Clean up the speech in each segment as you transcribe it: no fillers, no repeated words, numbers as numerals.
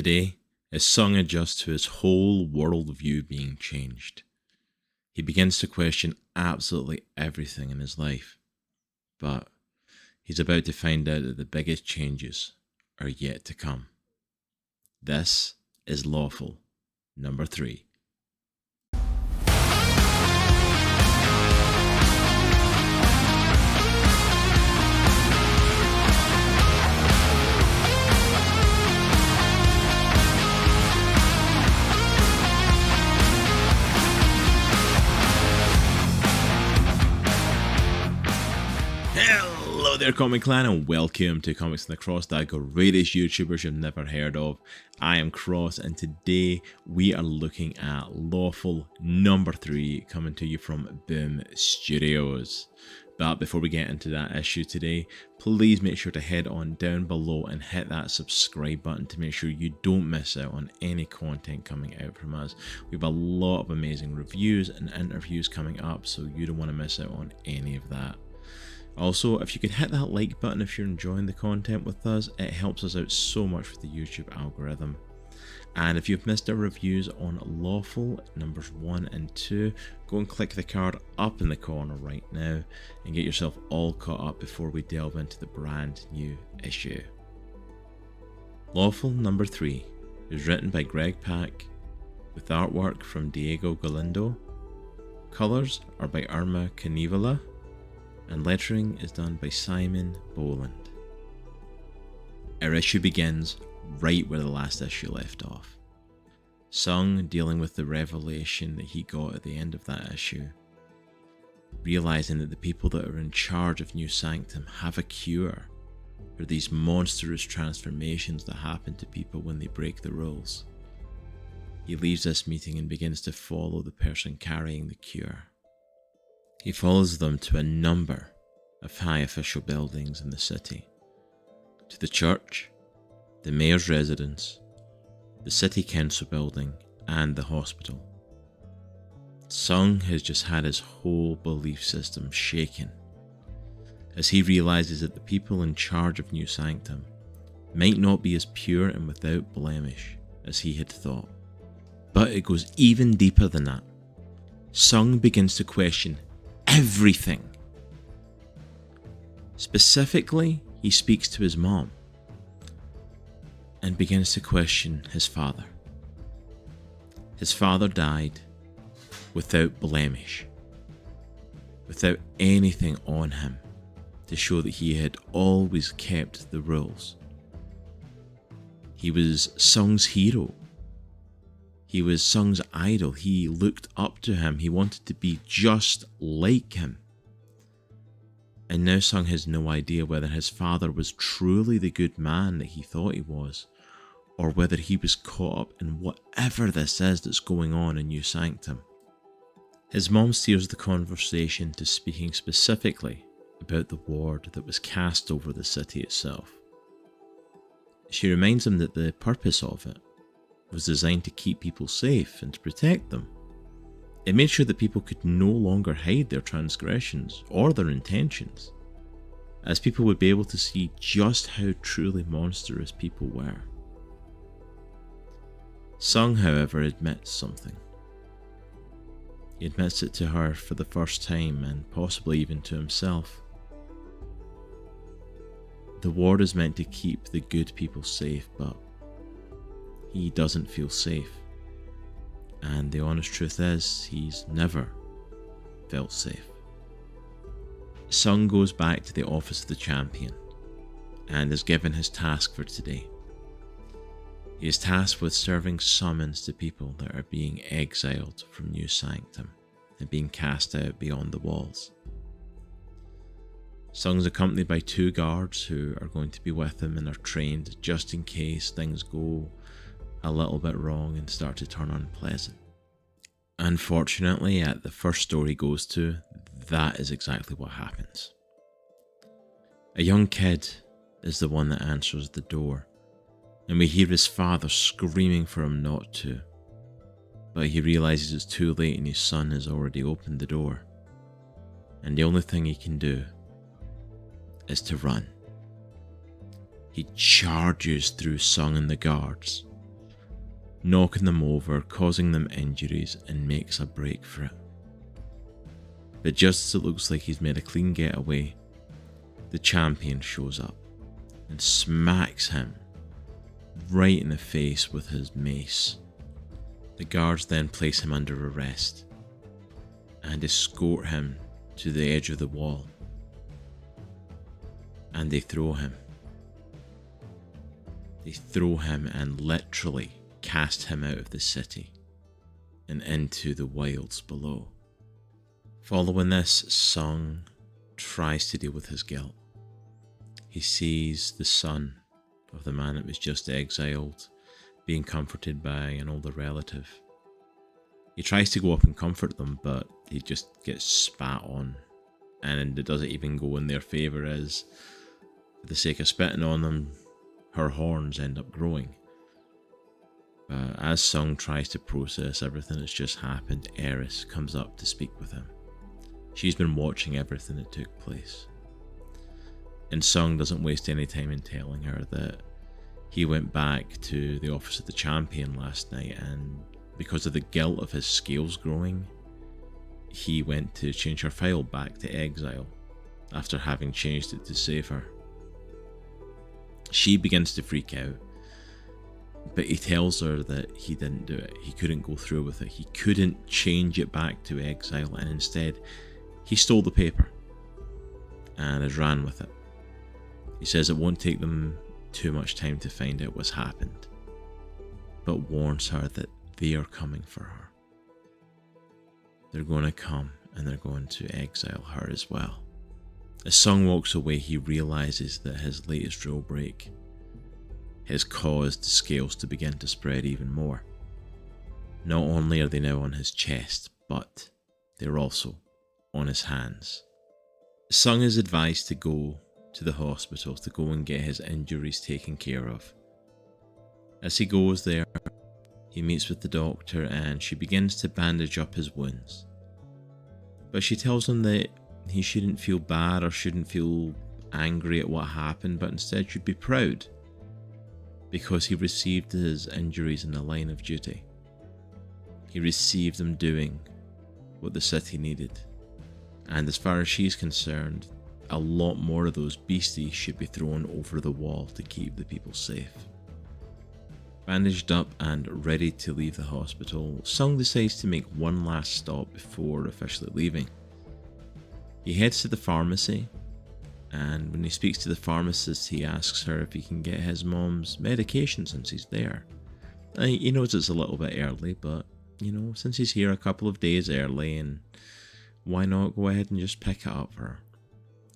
Today, his song adjusts to his whole worldview being changed. He begins to question absolutely everything in his life. But he's about to find out that the biggest changes are yet to come. This is Lawful, number 3. Hello there, Comic Clan, and welcome to Comics in the Cross, the greatest YouTubers you've never heard of. I am Cross, and today we are looking at Lawful number 3, coming to you from Boom Studios. But before we get into that issue today, please make sure to head on down below and hit that subscribe button to make sure you don't miss out on any content coming out from us. We have a lot of amazing reviews and interviews coming up, so you don't want to miss out on any of that. Also, if you could hit that like button if you're enjoying the content with us, it helps us out so much with the YouTube algorithm. And if you've missed our reviews on Lawful numbers 1 and 2, go and click the card up in the corner right now and get yourself all caught up before we delve into the brand new issue. Lawful number 3 is written by Greg Pak with artwork from Diego Galindo. Colors are by Irma Kniivila, and lettering is done by Simon Bowland. Our issue begins right where the last issue left off. Sung dealing with the revelation that he got at the end of that issue, realizing that the people that are in charge of New Sanctum have a cure for these monstrous transformations that happen to people when they break the rules. He leaves this meeting and begins to follow the person carrying the cure. He follows them to a number of high official buildings in the city. To the church, the mayor's residence, the city council building, and the hospital. Sung has just had his whole belief system shaken as he realizes that the people in charge of New Sanctum might not be as pure and without blemish as he had thought. But it goes even deeper than that. Sung begins to question everything. Specifically, he speaks to his mom and begins to question his father. His father died without blemish, without anything on him to show that he had always kept the rules. He was Sung's hero. He was Sung's idol. He looked up to him. He wanted to be just like him. And now Sung has no idea whether his father was truly the good man that he thought he was, or whether he was caught up in whatever this is that's going on in New Sanctum. His mom steers the conversation to speaking specifically about the ward that was cast over the city itself. She reminds him that the purpose of it was designed to keep people safe and to protect them. It made sure that people could no longer hide their transgressions or their intentions, as people would be able to see just how truly monstrous people were. Sung, however, admits something. He admits it to her for the first time, and possibly even to himself. The ward is meant to keep the good people safe, but he doesn't feel safe. And the honest truth is, he's never felt safe. Sung goes back to the office of the champion and is given his task for today. He is tasked with serving summons to people that are being exiled from New Sanctum and being cast out beyond the walls. Sung's accompanied by 2 guards who are going to be with him and are trained just in case things go a little bit wrong and start to turn unpleasant. Unfortunately, at the first store he goes to, that is exactly what happens. A young kid is the one that answers the door, and we hear his father screaming for him not to, but he realizes it's too late and his son has already opened the door, and the only thing he can do is to run. He charges through Sung and the guards, knocking them over, causing them injuries, and makes a break for it. But just as it looks like he's made a clean getaway, the champion shows up and smacks him right in the face with his mace. The guards then place him under arrest and escort him to the edge of the wall, and they throw him. They throw him and literally cast him out of the city and into the wilds below. Following this, Sung tries to deal with his guilt. He sees the son of the man that was just exiled being comforted by an older relative. He tries to go up and comfort them, but he just gets spat on, and it doesn't even go in their favour, as for the sake of spitting on them, her horns end up growing. But as Sung tries to process everything that's just happened, Eris comes up to speak with him. She's been watching everything that took place. And Sung doesn't waste any time in telling her that he went back to the office of the champion last night, and because of the guilt of his scales growing, he went to change her file back to exile after having changed it to save her. She begins to freak out, but he tells her that he didn't do it. He couldn't go through with it. He couldn't change it back to exile, and instead he stole the paper and has ran with it. He says it won't take them too much time to find out what's happened, but warns her that they are coming for her. They're going to come and they're going to exile her as well. As Sung walks away, he realizes that his latest drill break has caused the scales to begin to spread even more. Not only are they now on his chest, but they're also on his hands. Sung is advised to go to the hospital to go and get his injuries taken care of. As he goes there, he meets with the doctor and she begins to bandage up his wounds. But she tells him that he shouldn't feel bad or shouldn't feel angry at what happened, but instead should be proud because he received his injuries in the line of duty. He received them doing what the city needed. And as far as she's concerned, a lot more of those beasties should be thrown over the wall to keep the people safe. Bandaged up and ready to leave the hospital, Sung decides to make one last stop before officially leaving. He heads to the pharmacy, and when he speaks to the pharmacist, he asks her if he can get his mom's medication since he's there. He knows it's a little bit early, but since he's here a couple of days early, and why not go ahead and just pick it up for her?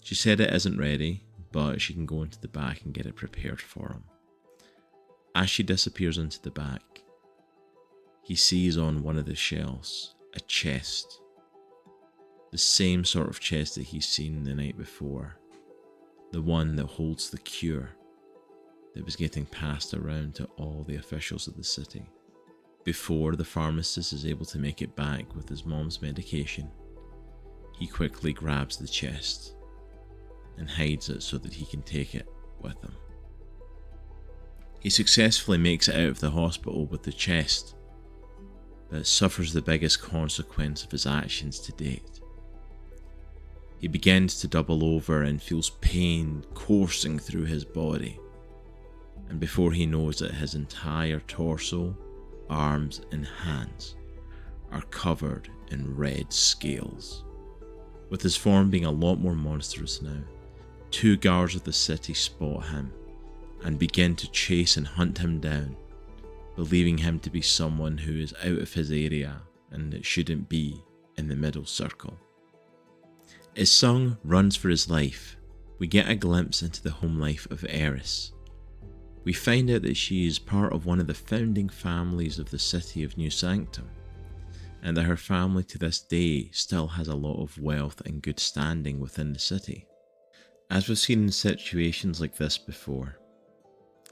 She said it isn't ready, but she can go into the back and get it prepared for him. As she disappears into the back, he sees on one of the shelves a chest. The same sort of chest that he's seen the night before. The one that holds the cure that was getting passed around to all the officials of the city. Before the pharmacist is able to make it back with his mom's medication, he quickly grabs the chest and hides it so that he can take it with him. He successfully makes it out of the hospital with the chest, but suffers the biggest consequence of his actions to date. He begins to double over and feels pain coursing through his body, and before he knows it, his entire torso, arms and hands are covered in red scales. With his form being a lot more monstrous now, 2 guards of the city spot him and begin to chase and hunt him down, believing him to be someone who is out of his area and that shouldn't be in the middle circle. As Sung runs for his life, we get a glimpse into the home life of Eris. We find out that she is part of one of the founding families of the city of New Sanctum, and that her family to this day still has a lot of wealth and good standing within the city. As we've seen in situations like this before,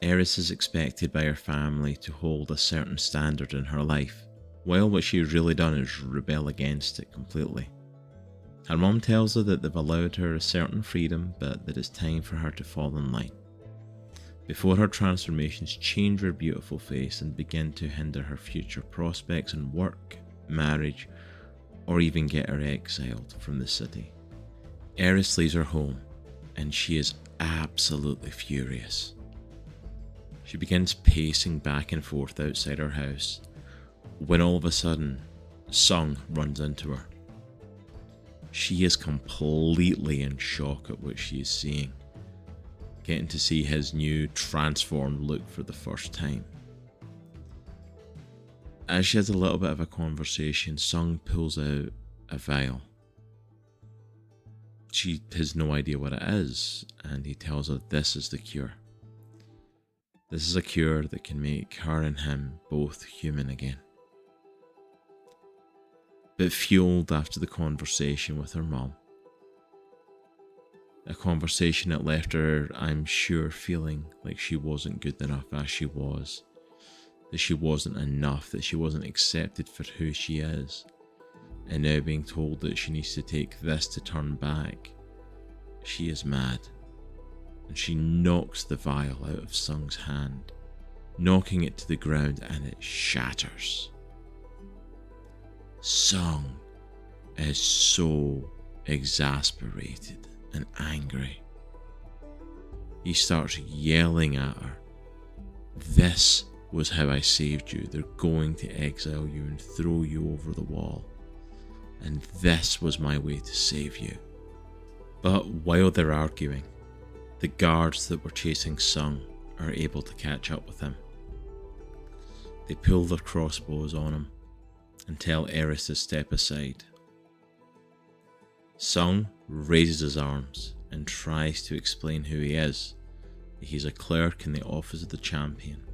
Eris is expected by her family to hold a certain standard in her life, while what she's really done is rebel against it completely. Her mum tells her that they've allowed her a certain freedom, but that it's time for her to fall in line. before her transformations change her beautiful face and begin to hinder her future prospects in work, marriage, or even get her exiled from the city. Eris leaves her home, and she is absolutely furious. She begins pacing back and forth outside her house, when all of a sudden, Sung runs into her. She is completely in shock at what she is seeing, getting to see his new transformed look for the first time. As she has a little bit of a conversation, Sung pulls out a vial. She has no idea what it is, and he tells her this is the cure. This is a cure that can make her and him both human again. But fueled after the conversation with her mom, a conversation that left her, I'm sure, feeling like she wasn't good enough as she was, that she wasn't enough, that she wasn't accepted for who she is, and now being told that she needs to take this to turn back, she is mad, and she knocks the vial out of Sung's hand, knocking it to the ground, and it shatters. Sung is so exasperated and angry. He starts yelling at her. This was how I saved you. They're going to exile you and throw you over the wall. And this was my way to save you. But while they're arguing, the guards that were chasing Sung are able to catch up with him. They pull their crossbows on him and tell Eris to step aside. Sung raises his arms and tries to explain who he is. He's a clerk in the office of the champion.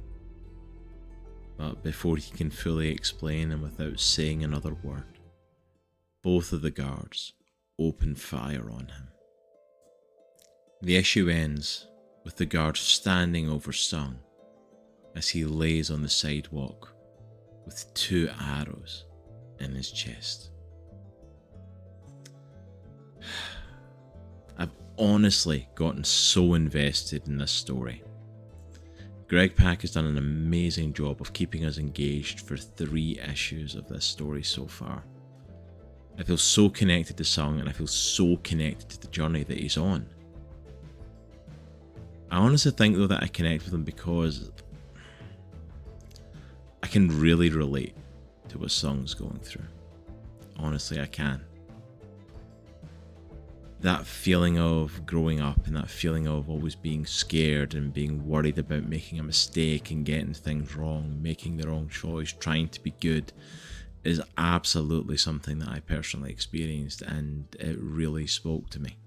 But before he can fully explain, and without saying another word, both of the guards open fire on him. The issue ends with the guards standing over Sung as he lays on the sidewalk with 2 arrows in his chest. I've honestly gotten so invested in this story. Greg Pak has done an amazing job of keeping us engaged for 3 issues of this story so far. I feel so connected to Sung, and I feel so connected to the journey that he's on. I honestly think though that I connect with him because I can really relate to what Sung's going through. Honestly, I can. That feeling of growing up and that feeling of always being scared and being worried about making a mistake and getting things wrong, making the wrong choice, trying to be good, is absolutely something that I personally experienced, and it really spoke to me.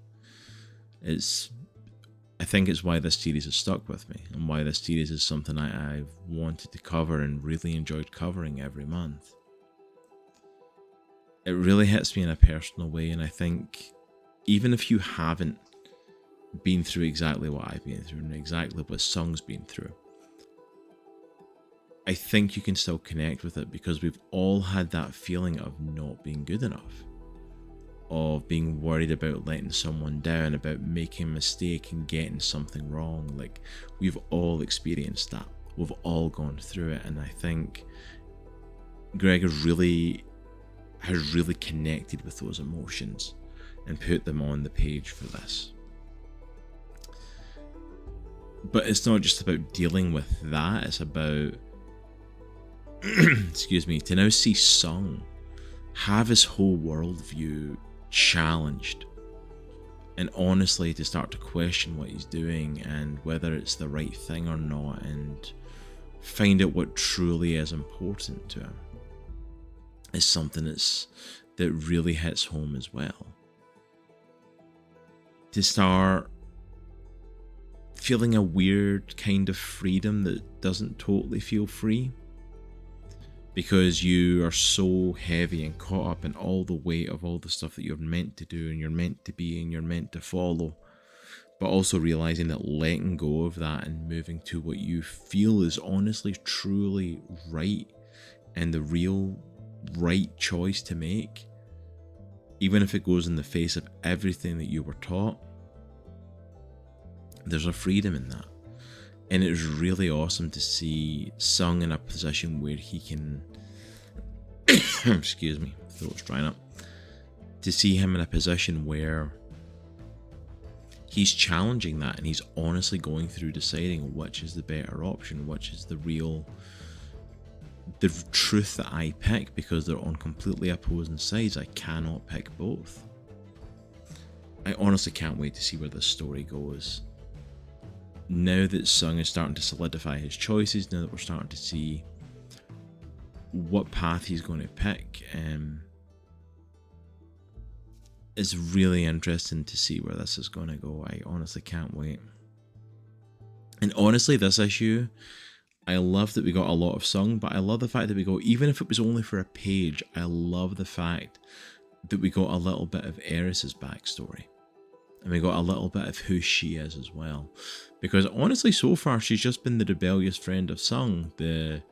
I think it's why this series has stuck with me, and why this series is something I've wanted to cover and really enjoyed covering every month. It really hits me in a personal way, and I think even if you haven't been through exactly what I've been through and exactly what Sung's been through, I think you can still connect with it, because we've all had that feeling of not being good enough, of being worried about letting someone down, about making a mistake and getting something wrong. Like, we've all experienced that. We've all gone through it, and I think Greg has really connected with those emotions and put them on the page for this. But it's not just about dealing with that, it's about excuse me, to now see Sung have his whole worldview challenged, and honestly to start to question what he's doing and whether it's the right thing or not, and find out what truly is important to him, is something that really hits home as well. To start feeling a weird kind of freedom that doesn't totally feel free, because you are so heavy and caught up in all the weight of all the stuff that you're meant to do and you're meant to be and you're meant to follow, but also realizing that letting go of that and moving to what you feel is honestly truly right and the real right choice to make, even if it goes in the face of everything that you were taught, there's a freedom in that. And it was really awesome to see Sung in a position where he can excuse me, throat's drying up. To see him in a position where he's challenging that, and he's honestly going through deciding which is the better option, which is the truth that I pick, because they're on completely opposing sides. I cannot pick both. I honestly can't wait to see where this story goes. Now that Sung is starting to solidify his choices, now that we're starting to see what path he's going to pick, it's really interesting to see where this is going to go. I honestly can't wait. And honestly, this issue, I love that we got a lot of Sung, but I love the fact that we got, even if it was only for a page, I love the fact that we got a little bit of Eris's backstory. And we got a little bit of who she is as well. Because honestly, so far, she's just been the rebellious friend of Sung, the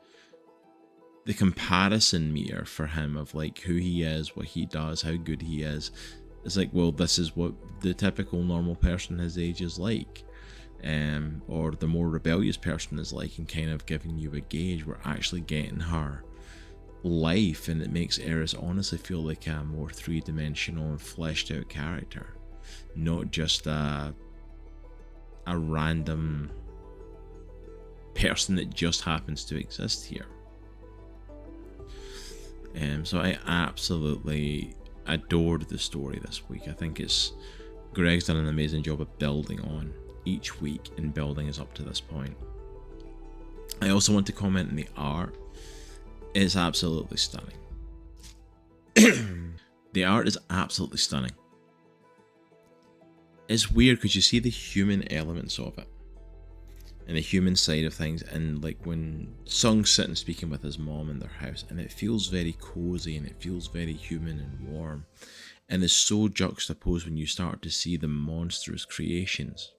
comparison meter for him of like who he is, what he does, how good he is. It's like, well, this is what the typical normal person his age is like, or the more rebellious person is like, and kind of giving you a gauge. We're actually getting her life, and it makes Eris honestly feel like a more three-dimensional and fleshed out character, not just a random person that just happens to exist here. So I absolutely adored the story this week. I think Greg's done an amazing job of building on each week and building us up to this point. I also want to comment on the art. It's absolutely stunning. The art is absolutely stunning. It's weird because you see the human elements of it and the human side of things, and like when Sung's sitting speaking with his mom in their house, and it feels very cozy and it feels very human and warm, and it's so juxtaposed when you start to see the monstrous creations,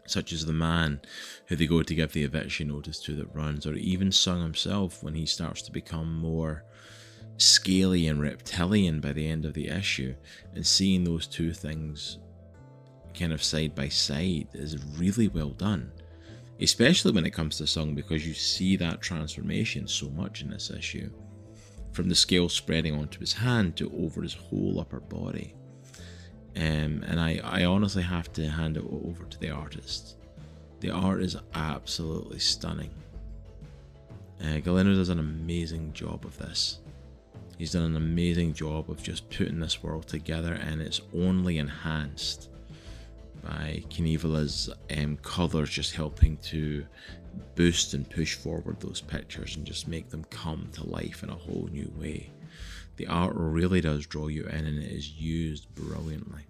such as the man who they go to give the eviction notice to that runs, or even Sung himself when he starts to become more scaly and reptilian by the end of the issue, and seeing those two things kind of side by side is really well done. Especially when it comes to Sung, because you see that transformation so much in this issue. From the scales spreading onto his hand to over his whole upper body. And I honestly have to hand it over to the artist. The art is absolutely stunning. Galindo does an amazing job of this. He's done an amazing job of just putting this world together, and it's only enhanced by Kniivila's colours just helping to boost and push forward those pictures and just make them come to life in a whole new way. The art really does draw you in, and it is used brilliantly.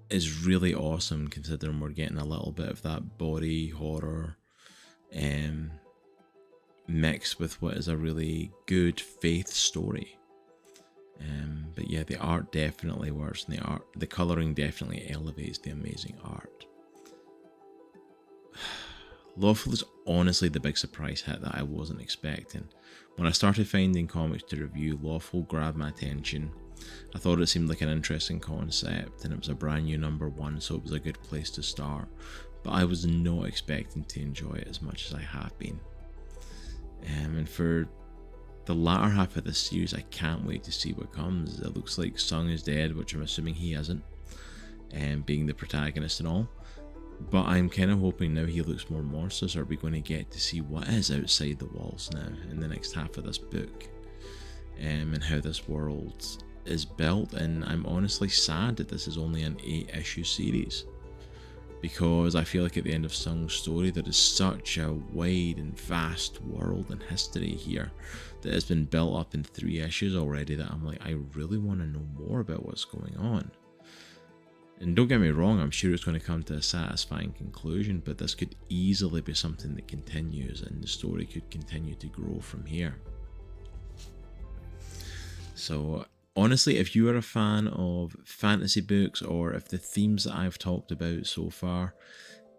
It's really awesome considering we're getting a little bit of that body horror mixed with what is a really good faith story. But yeah, the art definitely works, and the colouring definitely elevates the amazing art. Lawful is honestly the big surprise hit that I wasn't expecting. When I started finding comics to review, Lawful grabbed my attention. I thought it seemed like an interesting concept, and it was a brand new #1, so it was a good place to start. But I was not expecting to enjoy it as much as I have been. And for the latter half of this series, I can't wait to see what comes. It looks like Sung is dead, which I'm assuming he isn't, being the protagonist and all. But I'm kind of hoping now he looks more monstrous. Are we going to get to see what is outside the walls now in the next half of this book, and how this world is built? And I'm honestly sad that this is only an 8-issue series, because I feel like at the end of Sung's story there is such a wide and vast world and history here that has been built up in 3 issues already, that I'm like, I really want to know more about what's going on. And don't get me wrong, I'm sure it's going to come to a satisfying conclusion, but this could easily be something that continues, and the story could continue to grow from here. So honestly, if you are a fan of fantasy books, or if the themes that I've talked about so far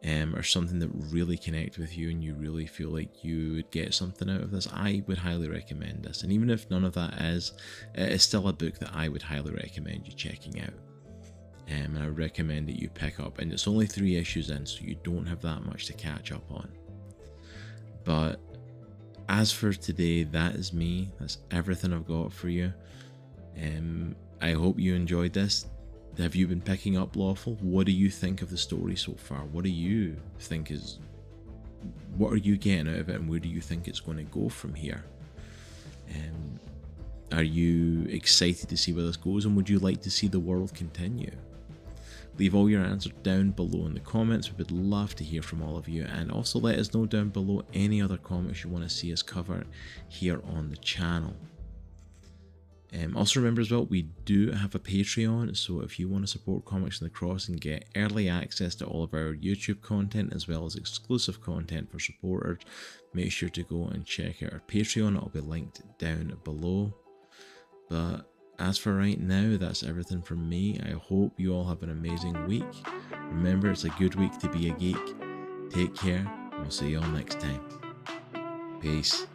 are something that really connect with you and you really feel like you would get something out of this, I would highly recommend this. And even if none of that is, it is still a book that I would highly recommend you checking out. and I recommend that you pick up. And it's only 3 issues in, so you don't have that much to catch up on. But as for today, that is me. That's everything I've got for you. I hope you enjoyed this. Have you been picking up Lawful? What do you think of the story so far? What are you getting out of it, and where do you think it's going to go from here? Are you excited to see where this goes, and would you like to see the world continue? Leave all your answers down below in the comments. We would love to hear from all of you, and also let us know down below any other comics you want to see us cover here on the channel. Also remember as well, we do have a Patreon, so if you want to support Comics in the Cross and get early access to all of our YouTube content as well as exclusive content for supporters, make sure to go and check out our Patreon. It'll be linked down below. But as for right now, that's everything from me. I hope you all have an amazing week. Remember, it's a good week to be a geek. Take care, and we'll see you all next time. Peace.